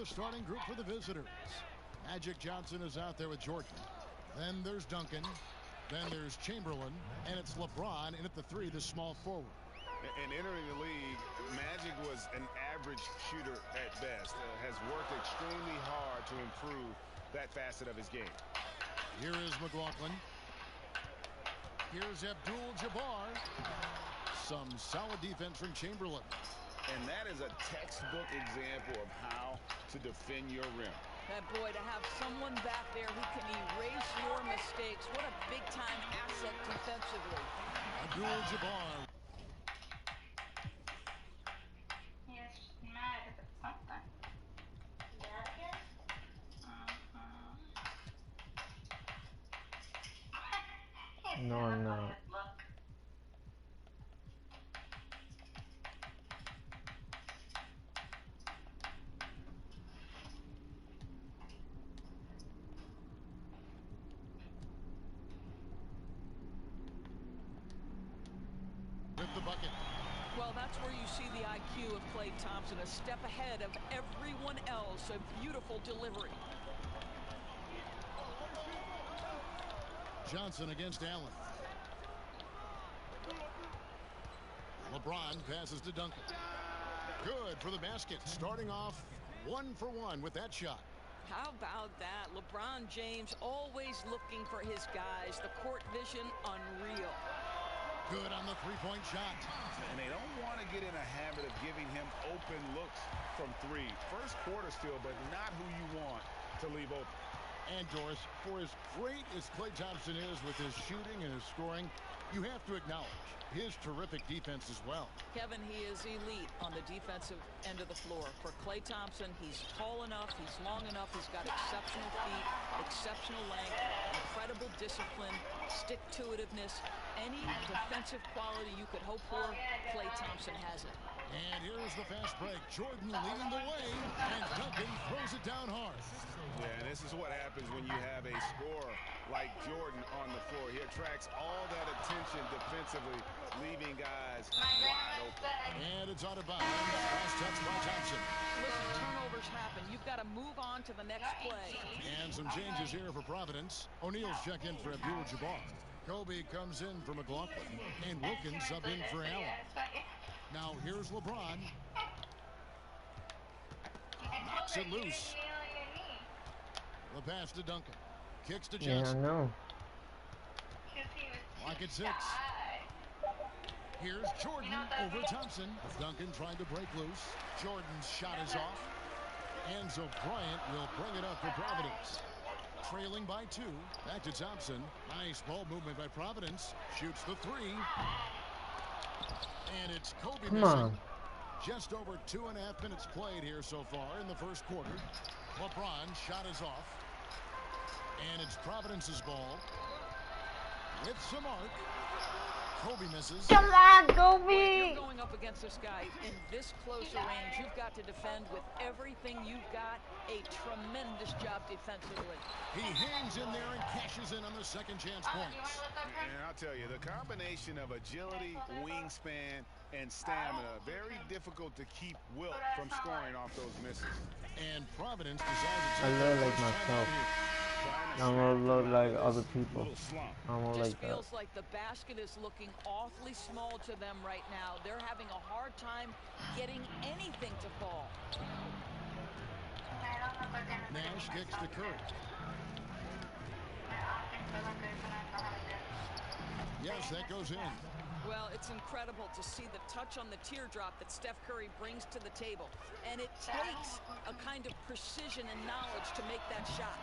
the starting group for the visitors. Magic Johnson is out there with Jordan. Then there's Duncan. Then there's Chamberlain. And it's LeBron in at the 3, the small forward. And entering the league, Magic was an average shooter at best. Has worked extremely hard to improve that facet of his game. Here is McLaughlin. Here's Abdul-Jabbar. Some solid defense from Chamberlain. And that is a textbook example of how to defend your rim. That boy, to have someone back there who can erase your mistakes. What a big-time asset defensively. Abdul-Jabbar. No, I'm not. With the bucket. Well, that's where you see the IQ of Klay Thompson, a step ahead of everyone else. A beautiful delivery. Johnson against Allen. LeBron passes to Duncan. Good for the basket. Starting off 1 for 1 with that shot. How about that? LeBron James always looking for his guys. The court vision, unreal. Good on the three-point shot. And they don't want to get in a habit of giving him open looks from 3. First quarter still, but not who you want to leave open. And Doris, for as great as Klay Thompson is with his shooting and his scoring, you have to acknowledge his terrific defense as well. Kevin, he is elite on the defensive end of the floor. For Klay Thompson, he's tall enough, he's long enough, he's got exceptional feet, exceptional length, incredible discipline, stick-to-itiveness. Any defensive quality you could hope for, Klay Thompson has it. And here's the fast break. Jordan leading the way, and Duncan throws it down hard. Yeah, and this is what happens when you have a scorer like Jordan on the floor. He attracts all that attention defensively, leaving guys wide open. And it's out of bounds. Last touch by Thompson. Listen, turnovers happen. You've got to move on to the next play. And some changes here for Providence. O'Neal's check in for Abdul-Jabbar. Kobe comes in for McLaughlin. And Wilkins sub in for Allen. Now here's LeBron. Knocks it loose. The pass to Duncan. Kicks to Johnson. Yeah, I know. Lock at 6. Here's Jordan over Thompson. Duncan trying to break loose. Jordan's shot is off. Enzo Bryant will bring it up for Providence. Trailing by 2. Back to Thompson. Nice ball movement by Providence. Shoots the 3. And it's Kobe Come missing. on. Just over 2.5 minutes played here so far in the first quarter. LeBron's shot is off. And it's Providence's ball. With some arc. Kobe misses. Come on, Well, Kobe! you're going up against this guy in this close a range. You've got to defend with everything you've got. A tremendous job defensively. He hangs in there and cashes in on the second chance points. And I'll tell you, the combination of agility, wingspan, and stamina, very difficult to keep Wilt from scoring off those misses. And Providence decides to I take look their like first time myself. out here. I don't look like other people. Little slump. I don't Just like that. feels like the basket is looking awfully small to them right now. They're having a hard time getting anything to fall. Nash kicks to Curry. Yes, that goes in. Well, it's incredible to see the touch on the teardrop that Steph Curry brings to the table. And it takes a kind of precision and knowledge to make that shot.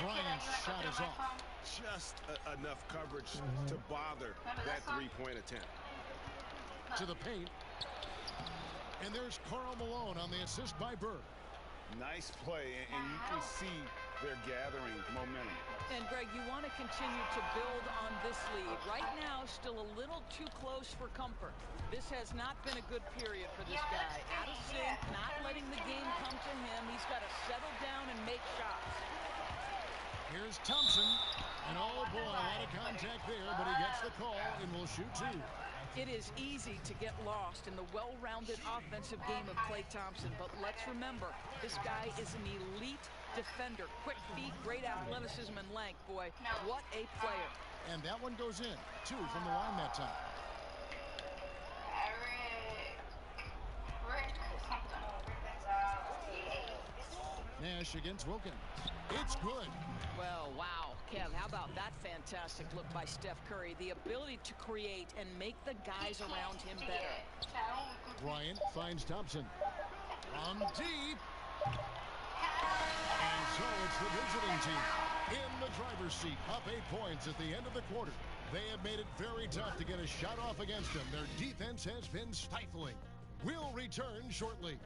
Bryant's shot is off. Just enough coverage to bother that three-point attempt. To the paint. And there's Karl Malone on the assist by Bird. Nice play, and you can see they're gathering momentum. And, Greg, you want to continue to build on this lead. Right now, still a little too close for comfort. This has not been a good period for this guy. Out of sync, not letting the game come to him. He's got to settle down and make shots. Here's Thompson. And oh boy, a lot of contact there, but he gets the call and will shoot 2. It is easy to get lost in the well-rounded offensive game of Klay Thompson, but let's remember, this guy is an elite defender. Quick feet, great athleticism and length. Boy, what a player. And that one goes in. 2 from the line that time. Nash against Wilkins. It's good. Well, wow. Kev, how about that fantastic look by Steph Curry? The ability to create and make the guys around him better. Bryant finds Thompson. From deep. And so it's the visiting team in the driver's seat, up 8 points at the end of the quarter. They have made it very tough to get a shot off against them. Their defense has been stifling. We'll return shortly.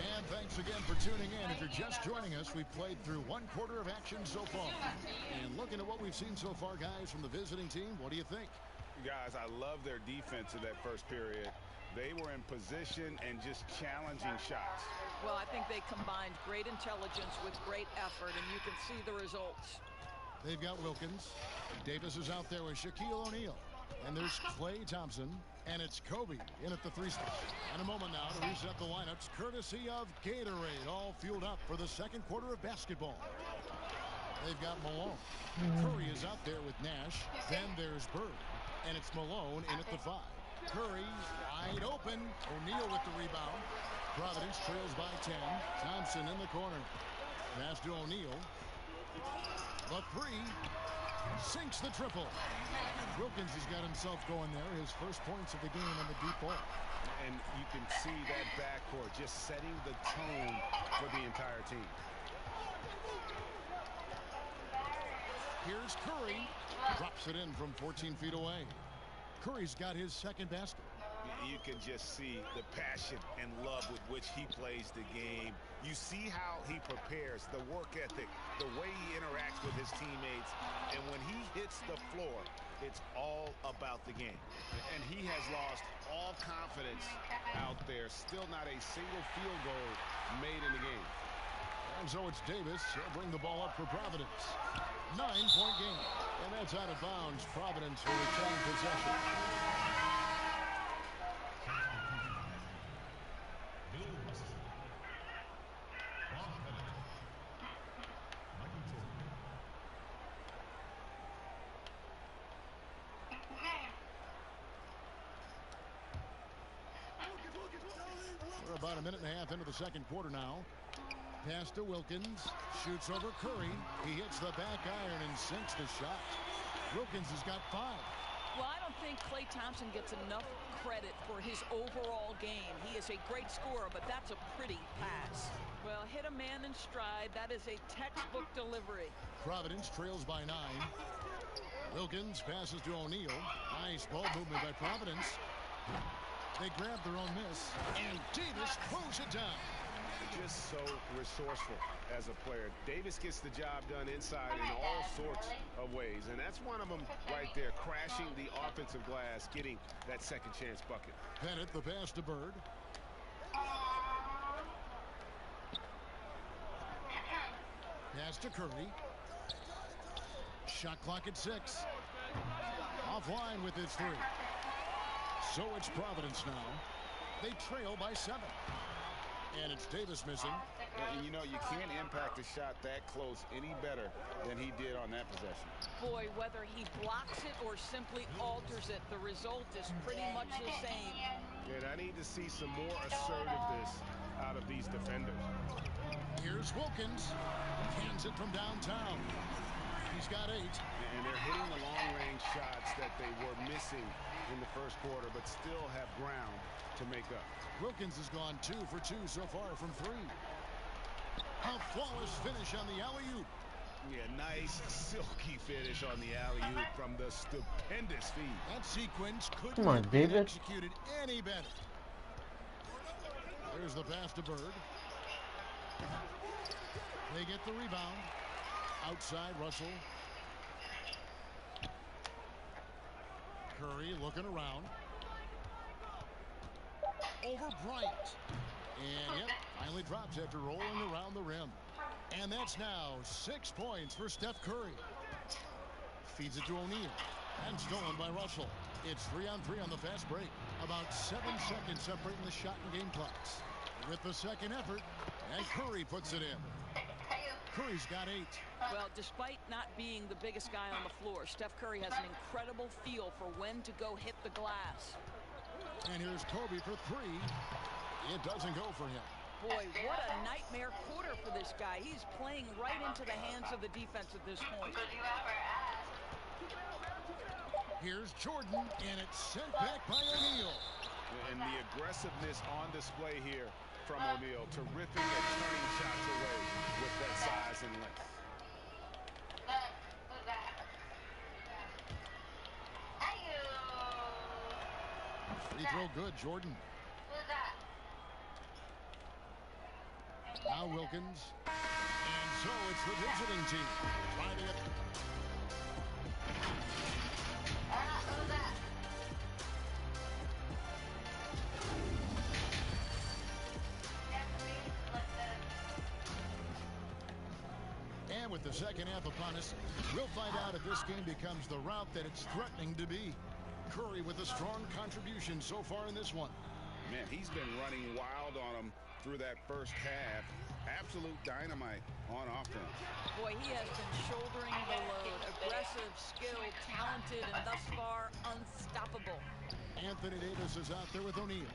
And thanks again for tuning in. If you're just joining us, we've played through 1 quarter of action so far. And looking at what we've seen so far, guys, from the visiting team, what do you think? Guys, I love their defense in that first period. They were in position and just challenging shots. Well, I think they combined great intelligence with great effort, and you can see the results. They've got Wilkins. Davis is out there with Shaquille O'Neal. And there's Klay Thompson. And it's Kobe in at the 3 spot. And a moment now to reset the lineups, courtesy of Gatorade, all fueled up for the second quarter of basketball. They've got Malone. Curry is out there with Nash. Then there's Bird. And it's Malone in at the 5. Curry wide open. O'Neal with the rebound. Providence trails by 10. Thompson in the corner. Pass to O'Neal. The 3. Sinks the triple. Wilkins has got himself going there. His first points of the game on the deep ball. And you can see that backcourt just setting the tone for the entire team. Here's Curry. Drops it in from 14 feet away. Curry's got his second basket. You can just see the passion and love with which he plays the game. You see how he prepares, the work ethic, the way he interacts with his teammates. And when he hits the floor, it's all about the game. And he has lost all confidence out there. Still not a single field goal made in the game. And so it's Davis. He'll bring the ball up for Providence. 9-point game. And that's out of bounds. Providence will retain possession. We're about a minute and a half into the second quarter now. Pass to Wilkins. Shoots over Curry. He hits the back iron and sinks the shot. Wilkins has got 5. Well, I don't think Klay Thompson gets enough credit for his overall game. He is a great scorer, but that's a pretty pass. Well, hit a man in stride. That is a textbook delivery. Providence trails by 9. Wilkins passes to O'Neal. Nice ball movement by Providence. They grab their own miss, and Davis throws it down. Just so resourceful as a player. Davis gets the job done inside in all sorts of ways, and that's one of them right there, crashing the offensive glass, getting that second chance bucket. Bennett, the pass to Bird. Pass to Curry. Shot clock at 6. Offline with his 3. So it's Providence now. They trail by 7. And it's Davis missing. And you know, you can't impact a shot that close any better than he did on that possession. Boy, whether he blocks it or simply alters it, the result is pretty much the same. And I need to see some more assertiveness out of these defenders. Here's Wilkins. Cans it from downtown. He's got 8. And they're hitting the long-range shots that they were missing in the first quarter, but still have ground to make up. Wilkins has gone 2 for 2 so far from 3. A flawless finish on the alley-oop. Yeah, nice silky finish on the alley-oop from the stupendous feed. That sequence couldn't Come on, have been David. executed any better. There's the pass to Bird. They get the rebound. Outside, Russell. Curry looking around. Over Bryant. And, yep, finally drops after rolling around the rim. And that's now 6 points for Steph Curry. Feeds it to O'Neal. And stolen by Russell. It's 3-on-3 on the fast break. About 7 seconds separating the shot and game clocks. With the second effort, and Curry puts it in. Curry's got 8. Well, despite not being the biggest guy on the floor, Steph Curry has an incredible feel for when to go hit the glass. And here's Kobe for 3. It doesn't go for him. Boy, what a nightmare quarter for this guy. He's playing right into the hands of the defense at this point. Here's Jordan, and it's sent back by O'Neal. And the aggressiveness on display here from O'Neal. Terrific at turning shots away with that size and length. Free throw good, Jordan. Now Wilkins. And so it's the visiting team. Finding it. And with the second half upon us, we'll find out if this game becomes the route that it's threatening to be. Curry with a strong contribution so far in this one. Man, he's been running wild on him through that first half. Absolute dynamite on offense. Boy, he has been shouldering the load. Aggressive, skilled, talented, and thus far unstoppable. Anthony Davis is out there with O'Neal.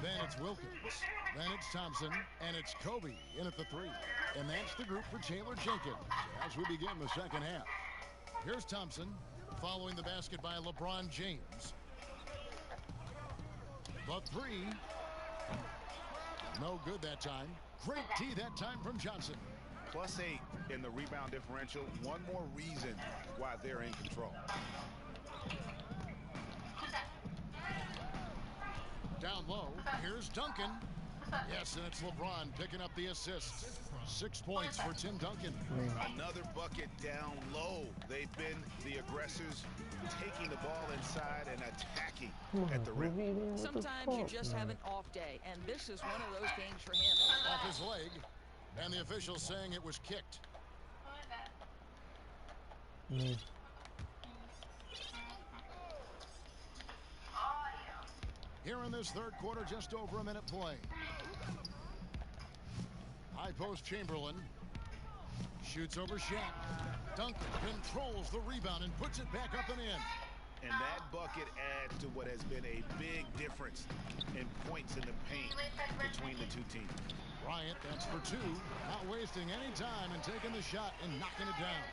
Then it's Wilkins. Then it's Thompson. And it's Kobe in at the 3. And that's the group for Taylor Jenkins as we begin the second half. Here's Thompson following the basket by LeBron James. The 3. No good that time. Great D that time from Johnson. +8 in the rebound differential. One more reason why they're in control. Down low, here's Duncan. Yes, and it's LeBron picking up the assist. 6 points for Tim Duncan. Another bucket down low. They've been the aggressors, taking the ball inside and attacking at the rim. Sometimes you just have an off day, and this is one of those games for him. Off his leg, and the official saying it was kicked. Here in this third quarter, just over a minute play. High post Chamberlain. Shoots over Shaq. Duncan controls the rebound and puts it back up and in. And that bucket adds to what has been a big difference in points in the paint between the two teams. Bryant, that's for 2. Not wasting any time and taking the shot and knocking it down.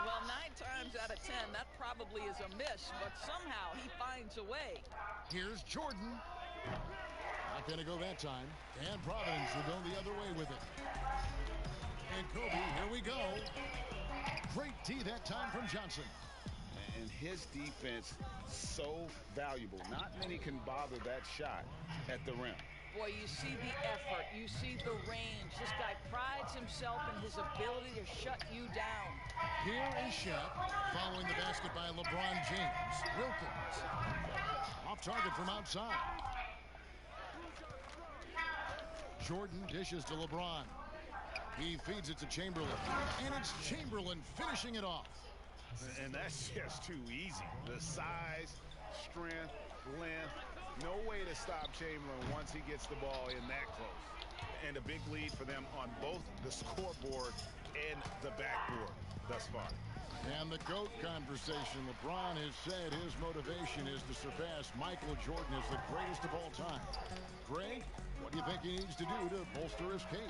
Well, 9 times out of 10, that probably is a miss, but somehow he finds a way. Here's Jordan. Not going to go that time. And Providence will go the other way with it. And Kobe, here we go. Great D that time from Johnson. And his defense so valuable. Not many can bother that shot at the rim. Boy, you see the effort. You see the range. This guy prides himself in his ability to shut you down. Here is Shaq following the basket by LeBron James. Wilkins. Off target from outside. Jordan dishes to LeBron. He feeds it to Chamberlain. And it's Chamberlain finishing it off. And that's just too easy. The size, strength, length. No way to stop Chamberlain once he gets the ball in that close. And a big lead for them on both the scoreboard and the backboard thus far. And the GOAT conversation. LeBron has said his motivation is to surpass Michael Jordan as the greatest of all time. Greg, what do you think he needs to do to bolster his case?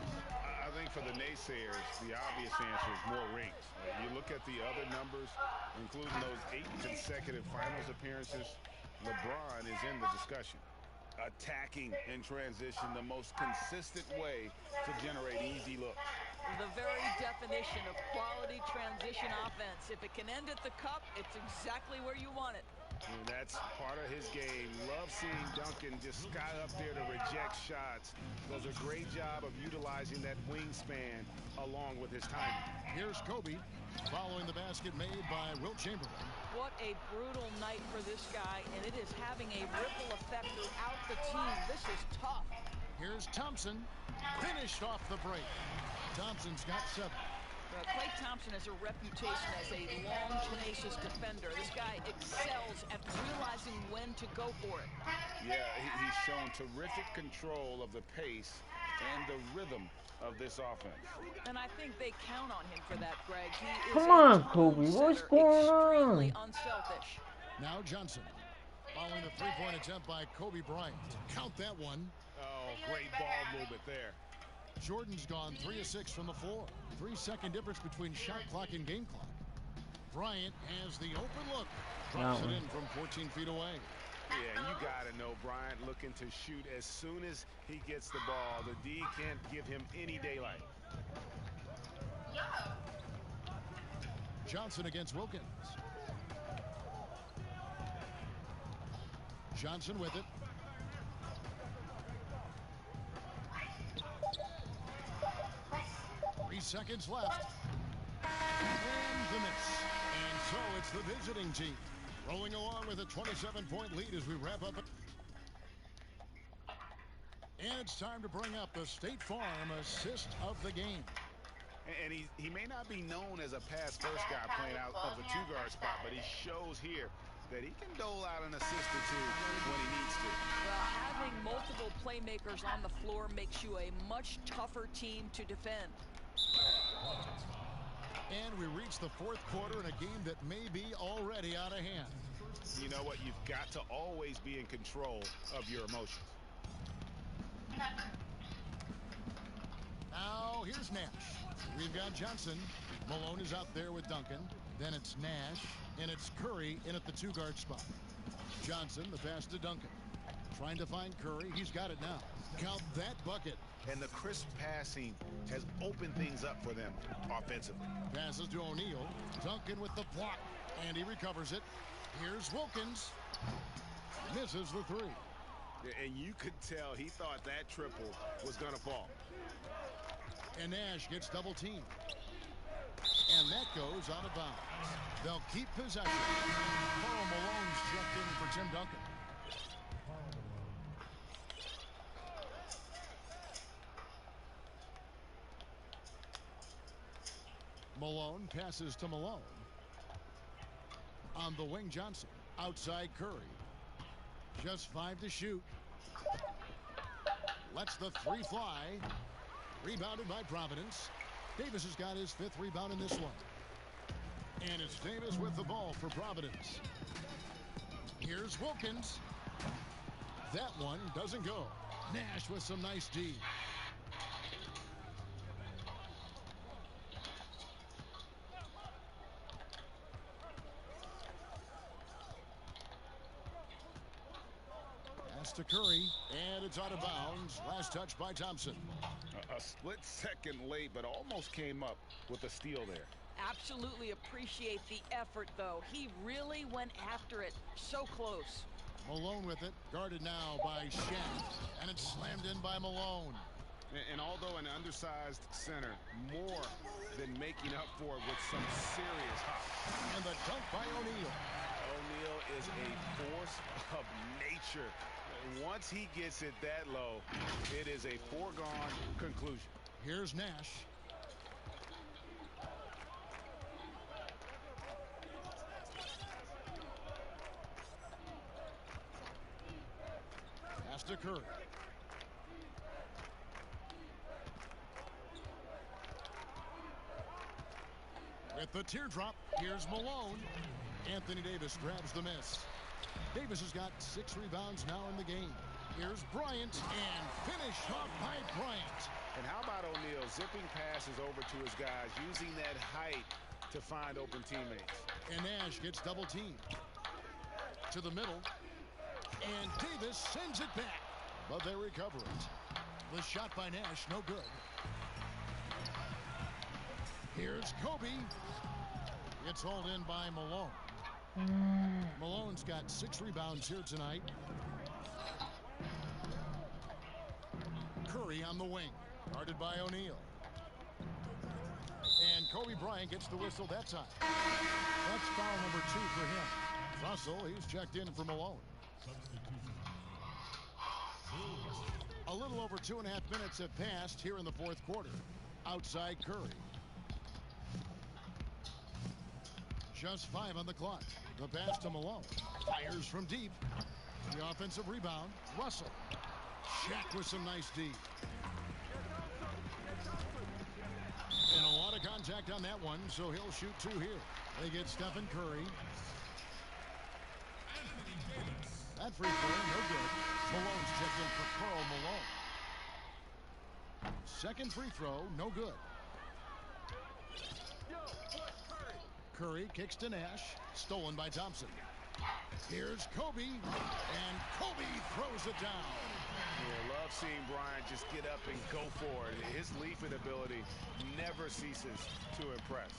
I think for the naysayers, the obvious answer is more rings. You look at the other numbers, including those 8 consecutive finals appearances, LeBron is in the discussion. Attacking in transition, the most consistent way to generate easy looks. The very definition of quality transition offense. If it can end at the cup, it's exactly where you want it. And that's part of his game. Love seeing Duncan just sky up there to reject shots. Does a great job of utilizing that wingspan along with his timing. Here's Kobe following the basket made by Wilt Chamberlain. What a brutal night for this guy, and it is having a ripple effect throughout the team. This is tough. Here's Thompson, finished off the break. Thompson's got 7. Klay Thompson has a reputation as a long, tenacious defender. This guy excels at realizing when to go for it. Yeah, he's shown terrific control of the pace and the rhythm of this offense. And I think they count on him for that, Greg. He is Come on, a Kobe. What's going extremely on? unselfish. Now Johnson. Following the three-point attempt by Kobe Bryant. Count that one. Oh, great ball movement there. Jordan's gone 3 of 6 from the floor. 3-second difference between shot clock and game clock. Bryant has the open look. Drops it in from 14 feet away. Yeah, you got to know Bryant looking to shoot as soon as he gets the ball. The D can't give him any daylight. Johnson against Wilkins. Johnson with it. Three seconds left. And the miss. And so it's the visiting team rolling along with a 27-point lead as we wrap up. And it's time to bring up the State Farm assist of the game. And he may not be known as a pass-first guy playing out of the two-guard spot, but he shows here that he can dole out an assist or two when he needs to. Well, having multiple playmakers on the floor makes you a much tougher team to defend. And we reach the fourth quarter in a game that may be already out of hand. You know what? You've got to always be in control of your emotions. Now, here's Nash. We've got Johnson. Malone is out there with Duncan. Then it's Nash, and it's Curry in at the two-guard spot. Johnson, the pass to Duncan. Trying to find Curry. He's got it now. Count that bucket. And the crisp passing has opened things up for them offensively. Passes to O'Neal. Duncan with the block, and he recovers it. Here's Wilkins. Misses the three. And you could tell he thought that triple was going to fall. And Nash gets double-teamed. And that goes out of bounds. They'll keep possession. Karl Malone's checked in for Tim Duncan. Malone passes to Malone. On the wing, Johnson. Outside Curry. Just 5 to shoot. Lets the three fly. Rebounded by Providence. Davis has got his 5th rebound in this one. And it's Davis with the ball for Providence. Here's Wilkins. That one doesn't go. Nash with some nice D. Pass to Curry, and it's out of bounds. Last touch by Thompson. A split second late, but almost came up with a steal there. Absolutely appreciate the effort, though. He really went after it. So close. Malone with it. Guarded now by Shen. And it's slammed in by Malone. And although an undersized center, more than making up for it with some serious hop. And the dunk by O'Neal. O'Neal is a force of nature. Once he gets it that low, it is a foregone conclusion. Here's Nash. Pass to Curry. With the teardrop, here's Malone. Anthony Davis grabs the miss. Davis has got 6 rebounds now in the game. Here's Bryant, and finished off by Bryant. And how about O'Neal zipping passes over to his guys, using that height to find open teammates. And Nash gets double teamed. To the middle. And Davis sends it back. But they recover it. The shot by Nash, no good. Here's Kobe. It's hauled in by Malone. Malone's got 6 rebounds here tonight. Curry on the wing. Guarded by O'Neal. And Kobe Bryant gets the whistle that time. That's foul number 2 for him. Russell, he's checked in for Malone. A little over 2.5 minutes have passed here in the fourth quarter. Outside Curry. Just 5 on the clock. The pass to Malone. Fires from deep. The offensive rebound. Russell. Shaq with some nice D. And a lot of contact on that one, so he'll shoot 2 here. They get Stephen Curry. That free throw, no good. Malone's checked in for Karl Malone. Second free throw, no good. Curry kicks to Nash. Stolen by Thompson. Here's Kobe. And Kobe throws it down. Yeah, love seeing Bryant just get up and go for it. His leaping ability never ceases to impress.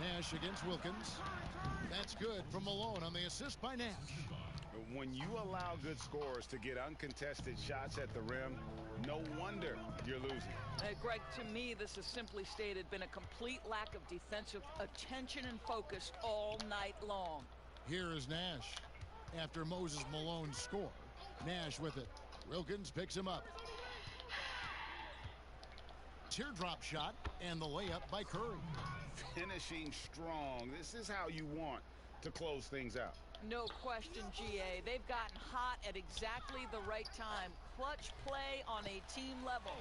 Nash against Wilkins. That's good from Malone on the assist by Nash. When you allow good scorers to get uncontested shots at the rim, no wonder you're losing. Greg, to me, this has simply stated been a complete lack of defensive attention and focus all night long. Here is Nash. After Moses Malone's score, Nash with it. Wilkins picks him up. Teardrop shot and the layup by Curry. Finishing strong. This is how you want to close things out. No question, GA. They've gotten hot at exactly the right time. Clutch play on a team level.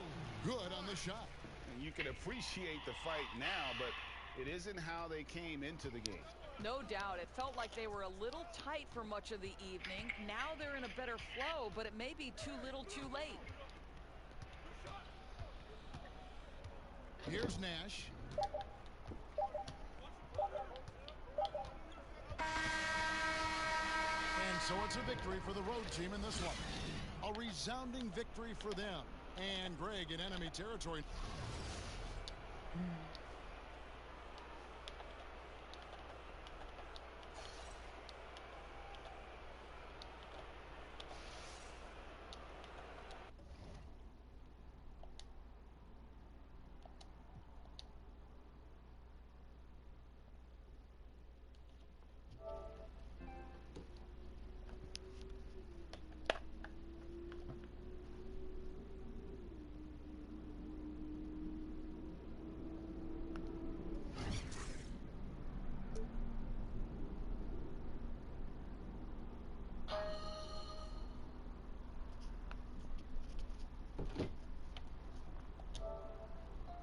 Good on the shot. And you can appreciate the fight now, but it isn't how they came into the game. No doubt. It felt like they were a little tight for much of the evening. Now they're in a better flow, but it may be too little too late. Here's Nash. And so it's a victory for the road team in this one. A resounding victory for them. And Greg in enemy territory.